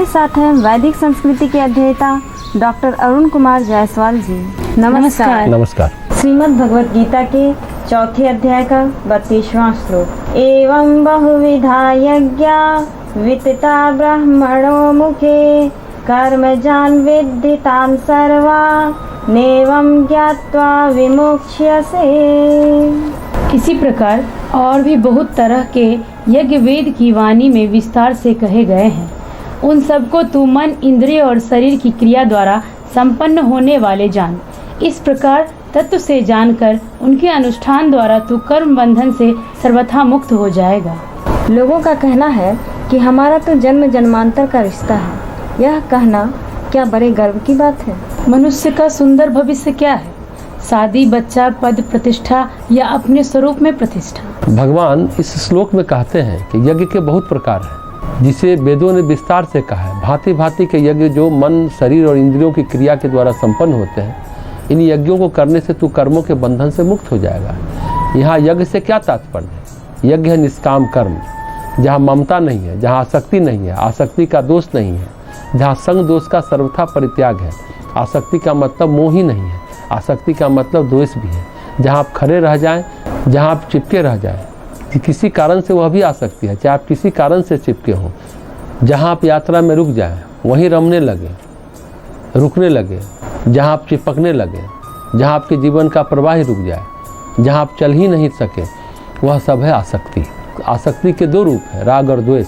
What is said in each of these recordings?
साथ हैं वैदिक संस्कृति के अध्येता डॉक्टर अरुण कुमार जायसवाल जी। नमस्कार। नमस्कार। श्रीमद् भगवत गीता के चौथे अध्याय का 32वां श्लोक। एवं बहुविधा यज्ञा वितता ब्रह्मणो मुखे कर्मजान् विद्धितान् सर्वा नेवं ज्ञात्वा विमुच्यसे। इसी प्रकार और भी बहुत तरह के यज्ञ वेद की वाणी में विस्तार से कहे गए हैं। उन सबको तू मन, इंद्रिय और शरीर की क्रिया द्वारा संपन्न होने वाले जान। इस प्रकार तत्व से जानकर उनके अनुष्ठान द्वारा तू कर्म बंधन से सर्वथा मुक्त हो जाएगा। लोगों का कहना है कि हमारा तो जन्म जन्मांतर का रिश्ता है। यह कहना क्या बड़े गर्व की बात है। मनुष्य का सुंदर भविष्य क्या है? शादी, बच्चा, पद, प्रतिष्ठा या अपने स्वरूप में प्रतिष्ठा। भगवान इस श्लोक में कहते हैं कि यज्ञ के बहुत प्रकार हैं, जिसे वेदों ने विस्तार से कहा है। भांति भांति के यज्ञ जो मन, शरीर और इंद्रियों की क्रिया के द्वारा संपन्न होते हैं, इन यज्ञों को करने से तू कर्मों के बंधन से मुक्त हो जाएगा। यहाँ यज्ञ से क्या तात्पर्य है? यज्ञ है निष्काम कर्म, जहाँ ममता नहीं है, जहाँ आसक्ति नहीं है, आसक्ति का दोष नहीं है, जहाँ संग दोष का सर्वथा परित्याग है। आसक्ति का मतलब मोह ही नहीं है, आसक्ति का मतलब द्वेष भी है। जहाँ आप खड़े रह जाएं, जहाँ आप चिपके रह जाएं, किसी कारण से वह भी आसक्ति है, चाहे आप किसी कारण से चिपके हों। जहाँ आप यात्रा में रुक जाएं, वहीं रमने लगे, रुकने लगे। जहाँ आप चिपकने लगे, जहाँ आपके जीवन का प्रवाह ही रुक जाए, जहाँ आप चल ही नहीं सके, वह सब है आसक्ति। आसक्ति के दो रूप हैं, राग और द्वेष।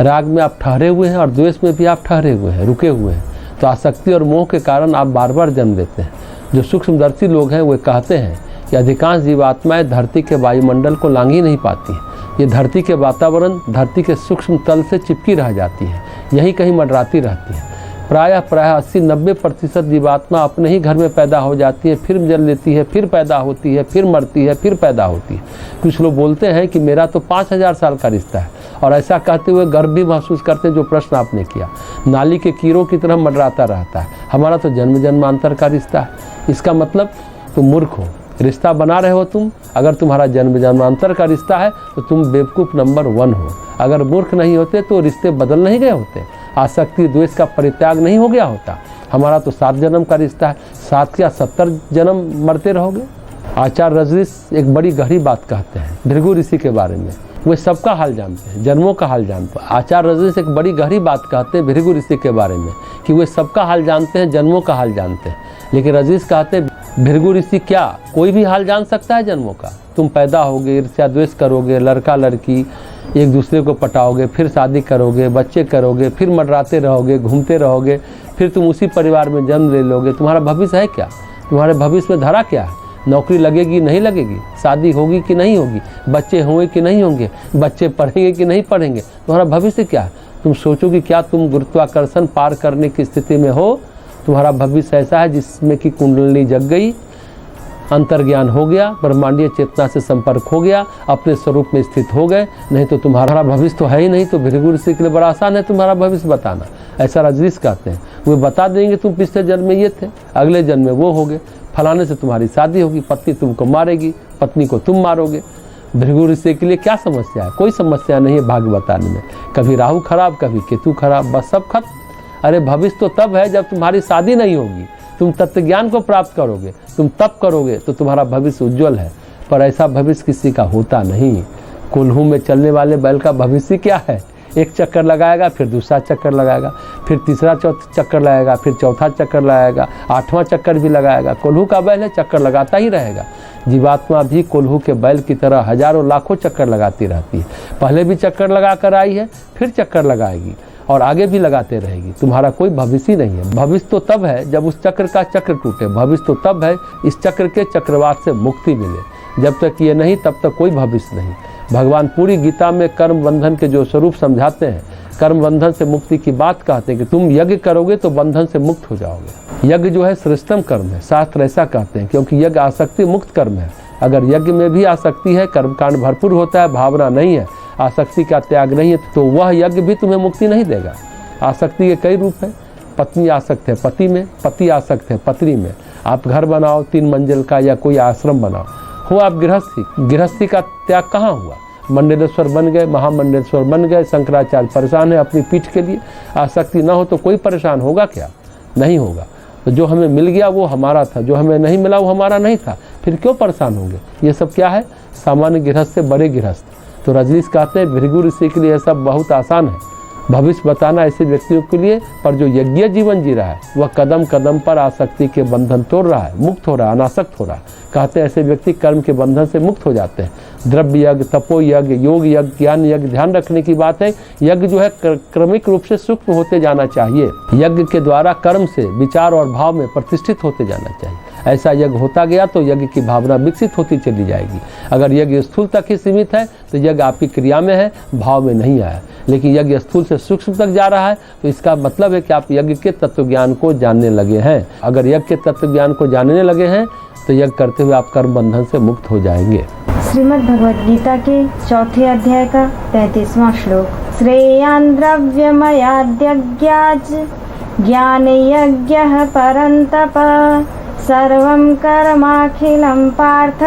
राग में आप ठहरे हुए हैं और द्वेष में भी आप ठहरे हुए हैं, रुके हुए हैं। तो आसक्ति और मोह के कारण आप बार बार जन्म लेते हैं। जो सूक्ष्मदर्शी लोग हैं वे कहते हैं कि अधिकांश जीवात्माएं धरती के वायुमंडल को लांघ ही नहीं पाती हैं। ये धरती के वातावरण, धरती के सूक्ष्म तल से चिपकी रह जाती है, यहीं कहीं मंडराती रहती है। प्रायः 80-90% जीवात्मा अपने ही घर में पैदा हो जाती है, फिर जन्म लेती है, फिर पैदा होती है, फिर मरती है, फिर पैदा होती है। कुछ लोग बोलते हैं कि मेरा तो 5000 साल का रिश्ता है, और ऐसा कहते हुए गर्व भी महसूस करते हैं। जो प्रश्न आपने किया, नाली के कीड़ों की तरह मंडराता रहता है। हमारा तो जन्म जन्मांतर का रिश्ता है। इसका मतलब तुम मूर्ख हो, रिश्ता बना रहे हो तुम। अगर तुम्हारा जन्म जन्मांतर का रिश्ता है तो तुम बेवकूफ़ नंबर 1 हो। अगर मूर्ख नहीं होते तो रिश्ते बदल नहीं गए होते, आसक्ति द्वेष का परित्याग नहीं हो गया होता। हमारा तो 7 जन्म का रिश्ता है, 7 या 70 जन्म मरते रहोगे। आचार्य रजनीश एक बड़ी गहरी बात कहते हैं भृगु ऋषि के बारे में। वे सबका हाल जानते हैं, जन्मों का हाल जानते हैं। आचार्य रजनीश एक बड़ी गहरी बात कहते हैं भृगु ऋषि के बारे में कि वे सबका हाल जानते हैं, जन्मों का हाल जानते हैं। लेकिन रजनीश कहते हैं भृगु ऋषि क्या कोई भी हाल जान सकता है जन्मों का? तुम पैदा होगे, ईर्ष्या द्वेष करोगे, लड़का लड़की एक दूसरे को पटाओगे, फिर शादी करोगे, बच्चे करोगे, फिर मंडराते रहोगे, घूमते रहोगे, फिर तुम उसी परिवार में जन्म ले लोगे। तुम्हारा भविष्य है क्या? तुम्हारे भविष्य में धरा क्या है? नौकरी लगेगी नहीं लगेगी, शादी होगी कि नहीं होगी, बच्चे होंगे कि नहीं होंगे, बच्चे पढ़ेंगे कि नहीं पढ़ेंगे, तुम्हारा भविष्य क्या है? तुम सोचो कि क्या तुम गुरुत्वाकर्षण पार करने की स्थिति में हो? तुम्हारा भविष्य ऐसा है जिसमें कि कुंडली जग गई, अंतर्ज्ञान हो गया, ब्रह्मांडीय चेतना से संपर्क हो गया, अपने स्वरूप में स्थित हो गए। नहीं तो तुम्हारा भविष्य तो है ही नहीं। तो भृगु ऋषि के लिए बड़ा आसान है तुम्हारा भविष्य बताना। ऐसा रजनीश कहते हैं, वे बता देंगे तुम पिछले जन्म में ये थे, अगले जन्म में वो हो गए, फलाने से तुम्हारी शादी होगी, पत्नी तुमको मारेगी, पत्नी को तुम मारोगे। भृगु ऋषि के लिए क्या समस्या है? कोई समस्या नहीं है भाग्य बताने में। कभी राहु खराब, कभी केतु खराब, बस सब खत्म। अरे भविष्य तो तब है जब तुम्हारी शादी नहीं होगी, तुम तत्व ज्ञान को प्राप्त करोगे, तुम तप करोगे तो तुम्हारा भविष्य उज्जवल है। पर ऐसा भविष्य किसी का होता नहीं। कोल्हू में चलने वाले बैल का भविष्य क्या है? एक चक्कर लगाएगा, फिर दूसरा चक्कर लगाएगा, फिर तीसरा चक्कर लगाएगा, फिर चौथा चक्कर लगाएगा, 8वां चक्कर भी लगाएगा। कोल्हू का बैल है, चक्कर लगाता ही रहेगा। जीवात्मा भी कोल्हू के बैल की तरह हजारों लाखों चक्कर लगाती रहती है। पहले भी चक्कर लगा कर आई है, फिर चक्कर लगाएगी और आगे भी लगाते रहेगी। तुम्हारा कोई भविष्य नहीं है। भविष्य तो तब है जब उस चक्र का चक्र टूटे। भविष्य तो तब है इस चक्र के चक्रवात से मुक्ति मिले। जब तक ये नहीं तब तक कोई भविष्य नहीं। भगवान पूरी गीता में कर्म बंधन के जो स्वरूप समझाते हैं, कर्म बंधन से मुक्ति की बात कहते हैं कि तुम यज्ञ करोगे तो बंधन से मुक्त हो जाओगे। यज्ञ जो है श्रेष्ठतम कर्म है, शास्त्र ऐसा कहते हैं, क्योंकि यज्ञ आसक्ति मुक्त कर्म है। अगर यज्ञ में भी आसक्ति है, कर्मकांड भरपूर होता है, भावना नहीं है, आसक्ति का त्याग नहीं है, तो वह यज्ञ भी तुम्हें मुक्ति नहीं देगा। आसक्ति के कई रूप हैं। पत्नी आसक्त है पति में, पति आसक्त है पत्नी में। आप घर बनाओ 3 मंजिल का या कोई आश्रम बनाओ, हो आप गृहस्थी, गृहस्थी का त्याग कहाँ हुआ? मंडलेश्वर बन गए, महामंडलेश्वर बन गए। शंकराचार्य परेशान है अपनी पीठ के लिए। आसक्ति ना हो तो कोई परेशान होगा क्या? नहीं होगा। तो जो हमें मिल गया वो हमारा था, जो हमें नहीं मिला वो हमारा नहीं था, फिर क्यों परेशान होंगे? ये सब क्या है? सामान्य गृहस्थ से बड़े गृहस्थ। तो रजनीश कहते हैं भृगु ऋषि के लिए यह सब बहुत आसान है भविष्य बताना ऐसे व्यक्तियों के लिए, पर जो यज्ञ जीवन जी रहा है वह कदम कदम पर आसक्ति के बंधन तोड़ रहा है, मुक्त हो रहा है, अनासक्त हो रहा है। कहते हैं ऐसे व्यक्ति कर्म के बंधन से मुक्त हो जाते हैं। द्रव्य यज्ञ, तपो यज्ञ, योग यज्ञ, ज्ञान यज्ञ, ध्यान रखने की बात है। यज्ञ जो है क्रमिक रूप से सूक्ष्म होते जाना चाहिए। यज्ञ के द्वारा कर्म से विचार और भाव में प्रतिष्ठित होते जाना चाहिए। ऐसा यज्ञ होता गया तो यज्ञ की भावना विकसित होती चली जाएगी। अगर यज्ञ स्थूल तक ही सीमित है तो यज्ञ आपकी क्रिया में है, भाव में नहीं आया। लेकिन यज्ञ स्थूल से सूक्ष्म तक जा रहा है तो इसका मतलब है कि आप यज्ञ के तत्व ज्ञान को जानने लगे हैं। अगर यज्ञ के तत्व ज्ञान को जानने लगे हैं तो यज्ञ करते हुए आप कर्म बंधन से मुक्त हो जाएंगे। श्रीमद् भगवद गीता के 4 अध्याय का 35वां श्लोक। श्रेयान् द्रव्यमयाद्यज्ञात् ज्ञान यज्ञः परन्तप सर्वं कर्माखिलं पार्थ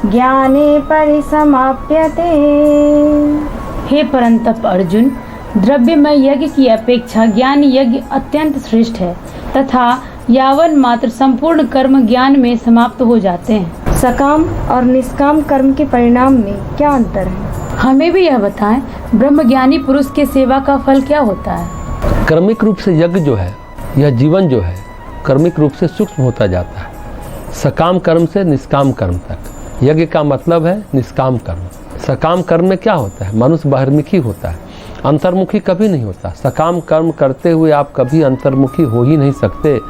ज्ञाने परिसमाप्यते। हे परंतप अर्जुन, द्रव्यमय यज्ञ की अपेक्षा ज्ञान यज्ञ अत्यंत श्रेष्ठ है तथा यावन मात्र संपूर्ण कर्म ज्ञान में समाप्त हो जाते हैं। सकाम और निष्काम कर्म के परिणाम में क्या अंतर है? हमें भी यह बताएं, ब्रह्मज्ञानी पुरुष के सेवा का फल क्या होता है? क्रमिक रूप से यज्ञ जो है, यह जीवन जो है क्रमिक रूप से सूक्ष्म होता जाता है, सकाम कर्म से निष्काम कर्म तक। यज्ञ का मतलब है निष्काम कर्म। सकाम कर्म में क्या होता है? मनुष्य बाहिर्मुखी होता है, अंतर्मुखी कभी नहीं होता। सकाम कर्म करते हुए आप कभी अंतर्मुखी हो ही नहीं सकते।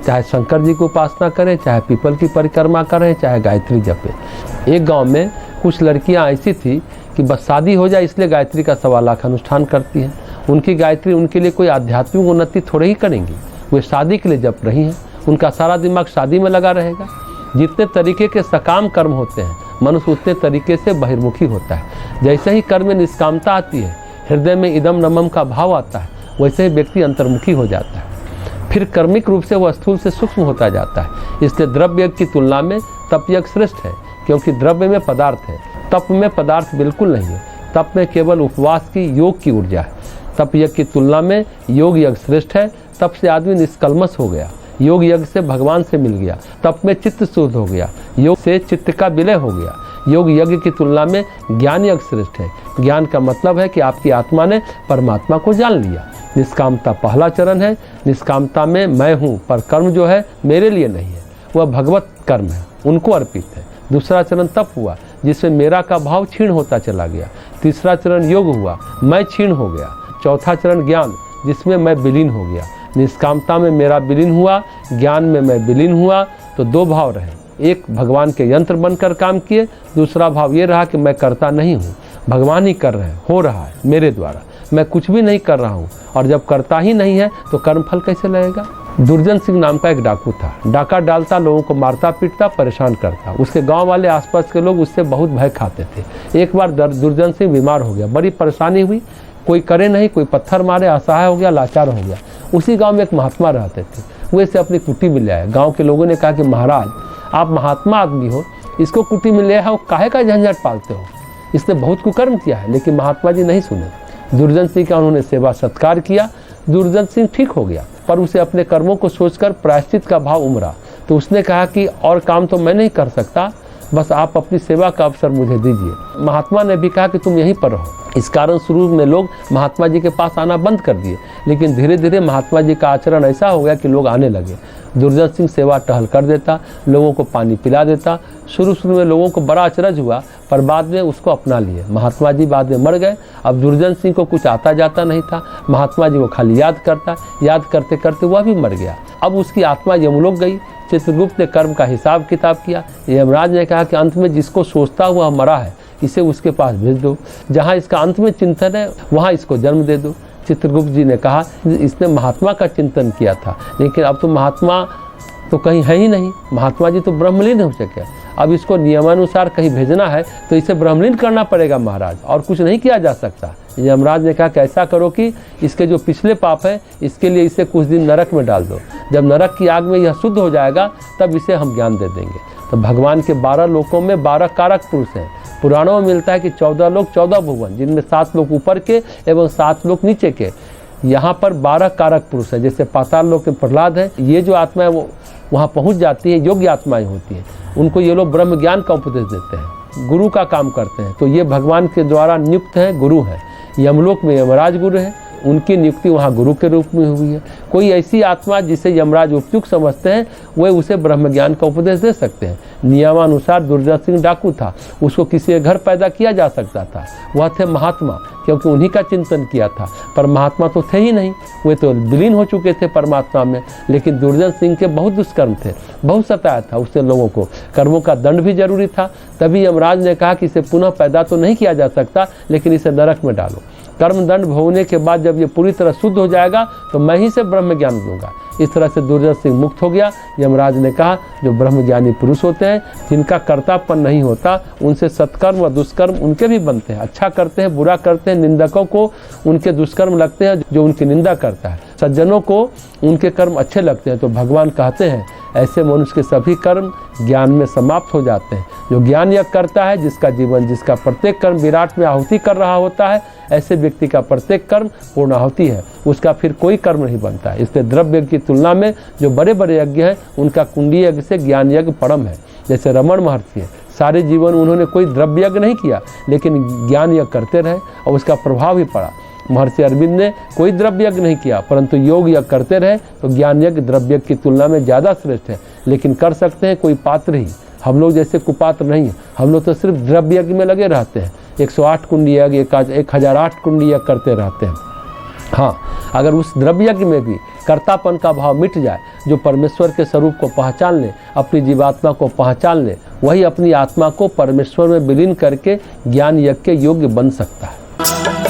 चाहे शंकर जी की उपासना करें, चाहे पीपल की परिक्रमा करें, चाहे गायत्री जपें। एक गांव में कुछ लड़कियां ऐसी थी कि बस शादी हो जाए इसलिए गायत्री का 1.25 लाख अनुष्ठान करती हैं। उनकी गायत्री उनके लिए कोई आध्यात्मिक उन्नति थोड़े ही करेंगी, वे शादी के लिए जप रही हैं। उनका सारा दिमाग शादी में लगा रहेगा। जितने तरीके के सकाम कर्म होते हैं मनुष्य उतने तरीके से बहिर्मुखी होता है। जैसे ही कर्म में निष्कामता आती है, हृदय में इदम नमम का भाव आता है, वैसे ही व्यक्ति अंतर्मुखी हो जाता है। फिर कर्मिक रूप से वह स्थूल से सूक्ष्म होता जाता है। इसलिए द्रव्य यज्ञ की तुलना में तप यज्ञ श्रेष्ठ है, क्योंकि द्रव्य में पदार्थ है, तप में पदार्थ बिल्कुल नहीं है। तप में केवल उपवास की, योग की ऊर्जा है। तप यज्ञ की तुलना में योग यज्ञ श्रेष्ठ है। तप से आदमी निष्कल्मश हो गया, योग यज्ञ से भगवान से मिल गया। तप में चित्त शुद्ध हो गया, योग से चित्त का विलय हो गया। योग यज्ञ की तुलना में ज्ञान यज्ञ श्रेष्ठ है। ज्ञान का मतलब है कि आपकी आत्मा ने परमात्मा को जान लिया। निष्कामता पहला चरण है। निष्कामता में मैं हूँ, पर कर्म जो है मेरे लिए नहीं है, वह भगवत कर्म है, उनको अर्पित है। दूसरा चरण तप हुआ, जिसमें मेरा का भाव क्षीण होता चला गया। तीसरा चरण योग हुआ, मैं क्षीण हो गया। चौथा चरण ज्ञान, जिसमें मैं विलीन हो गया। निष्कामता में मेरा विलीन हुआ, ज्ञान में मैं विलीन हुआ। तो 2 भाव रहे, एक भगवान के यंत्र बनकर काम किए, दूसरा भाव ये रहा कि मैं करता नहीं हूँ, भगवान ही कर रहे हैं, हो रहा है मेरे द्वारा, मैं कुछ भी नहीं कर रहा हूँ। और जब करता ही नहीं है तो कर्मफल कैसे लगेगा? दुर्जन सिंह नाम का एक डाकू था। डाका डालता, लोगों को मारता पीटता, परेशान करता। उसके गांव वाले आसपास के लोग उससे बहुत भय खाते थे। एक बार दुर्जन सिंह बीमार हो गया, बड़ी परेशानी हुई, कोई करे नहीं, कोई पत्थर मारे, असहाय हो गया, लाचार हो गया। उसी गांव में एक महात्मा रहते थे, वो इसे अपनी कुटी में ले आए। गाँव के लोगों ने कहा कि महाराज आप महात्मा आदमी हो, इसको कुटी में ले आओ, काहे का झंझट पालते हो, इसने बहुत कुकर्म किया है। लेकिन महात्मा जी नहीं सुने। दुर्जन सिंह का उन्होंने सेवा सत्कार किया। दुर्जन सिंह ठीक हो गया, पर उसे अपने कर्मों को सोचकर प्रायश्चित का भाव उमड़ा। तो उसने कहा कि और काम तो मैं नहीं कर सकता, बस आप अपनी सेवा का अवसर मुझे दीजिए। महात्मा ने भी कहा कि तुम यहीं पर रहो। इस कारण शुरू में लोग महात्मा जी के पास आना बंद कर दिए, लेकिन धीरे धीरे महात्मा जी का आचरण ऐसा हो गया कि लोग आने लगे। दुर्जन सिंह सेवा टहल कर देता, लोगों को पानी पिला देता। शुरू में लोगों को बड़ा अचरज हुआ, पर बाद में उसको अपना लिए। महात्मा जी बाद में मर गए। अब दुर्जन सिंह को कुछ आता जाता नहीं था, महात्मा जी को खाली याद करता, याद करते करते वह भी मर गया। अब उसकी आत्मा यमलोक गई। चित्रगुप्त ने कर्म का हिसाब किताब किया। यमराज ने कहा कि अंत में जिसको सोचता हुआ मरा है, इसे उसके पास भेज दो, जहाँ इसका अंत में चिंतन है वहाँ इसको जन्म दे दो। चित्रगुप्त जी ने कहा इसने महात्मा का चिंतन किया था, लेकिन अब तो महात्मा तो कहीं है ही नहीं, महात्मा जी तो ब्रह्मलीन हो चुके। अब इसको नियमानुसार कहीं भेजना है तो इसे ब्रह्मलीन करना पड़ेगा महाराज, और कुछ नहीं किया जा सकता। यमराज ने कहा कि ऐसा करो कि इसके जो पिछले पाप है इसके लिए इसे कुछ दिन नरक में डाल दो, जब नरक की आग में यह शुद्ध हो जाएगा तब इसे हम ज्ञान दे देंगे। तो भगवान के 12 लोकों में 12 कारक पुरुष हैं। पुराणों में मिलता है कि 14 लोक 14 भुवन, जिनमें 7 लोक ऊपर के एवं 7 लोक नीचे के। यहाँ पर 12 कारक पुरुष हैं, जैसे पाताल लोक में प्रहलाद है। ये जो आत्माएं वो वहाँ पहुँच जाती है, योग्य आत्माएं होती हैं, उनको ये लोग ब्रह्म ज्ञान का उपदेश देते हैं, गुरु का काम करते हैं। तो ये भगवान के द्वारा नियुक्त हैं, गुरु हैं। यमलोक में यमराज गुरु हैं, उनकी नियुक्ति वहाँ गुरु के रूप में हुई है। कोई ऐसी आत्मा जिसे यमराज उपयुक्त समझते हैं, वे उसे ब्रह्म ज्ञान का उपदेश दे सकते हैं। नियमानुसार दुर्जन सिंह डाकू था, उसको किसी के घर पैदा किया जा सकता था। वह थे महात्मा, क्योंकि उन्हीं का चिंतन किया था। पर महात्मा तो थे ही नहीं, वे तो विलीन हो चुके थे परमात्मा में। लेकिन दुर्जन सिंह के बहुत दुष्कर्म थे, बहुत सताया था उससे लोगों को। कर्मों का दंड भी जरूरी था। तभी यमराज ने कहा कि इसे पुनः पैदा तो नहीं किया जा सकता, लेकिन इसे नरक में डालो। कर्म दंड भोगने के बाद जब ये पूरी तरह शुद्ध हो जाएगा तो मैं ही से ब्रह्म ज्ञान दूंगा। इस तरह से दुर्जन सिंह मुक्त हो गया। यमराज ने कहा जो ब्रह्मज्ञानी पुरुष होते हैं, जिनका कर्तापन नहीं होता, उनसे सत्कर्म व दुष्कर्म उनके भी बनते हैं। अच्छा करते हैं, बुरा करते हैं, निंदकों को उनके दुष्कर्म लगते हैं जो उनकी निंदा करता है, सज्जनों को उनके कर्म अच्छे लगते हैं। तो भगवान कहते हैं ऐसे मनुष्य के सभी कर्म ज्ञान में समाप्त हो जाते हैं। जो ज्ञान यज्ञ करता है, जिसका जीवन, जिसका प्रत्येक कर्म विराट में आहुति कर रहा होता है, ऐसे व्यक्ति का प्रत्येक कर्म पूर्णाहुति है, उसका फिर कोई कर्म नहीं बनता है। इसलिए द्रव्य यज्ञ की तुलना में जो बड़े बड़े यज्ञ हैं, उनका कुंडी यज्ञ से ज्ञान यज्ञ परम है। जैसे रमण महर्षि है, सारे जीवन उन्होंने कोई द्रव्य यज्ञ नहीं किया, लेकिन ज्ञान यज्ञ करते रहे और उसका प्रभाव ही पड़ा। महर्षि अरविंद ने कोई द्रव्य यज्ञ नहीं किया, परंतु योग यज्ञ करते रहे। तो ज्ञान यज्ञ द्रव्य यज्ञ की तुलना में ज़्यादा श्रेष्ठ है, लेकिन कर सकते हैं कोई पात्र ही। हम लोग जैसे कुपात्र नहीं है, हम लोग तो सिर्फ द्रव्य यज्ञ में लगे रहते हैं। 108 कुंडी यज्ञ, 1008 कुंडी यज्ञ करते रहते हैं। हाँ, अगर उस द्रव्य यज्ञ में भी कर्तापन का भाव मिट जाए, जो परमेश्वर के स्वरूप को पहचान ले, अपनी जीवात्मा को पहचान ले, वही अपनी आत्मा को परमेश्वर में विलीन करके ज्ञान यज्ञ के योग्य बन सकता है।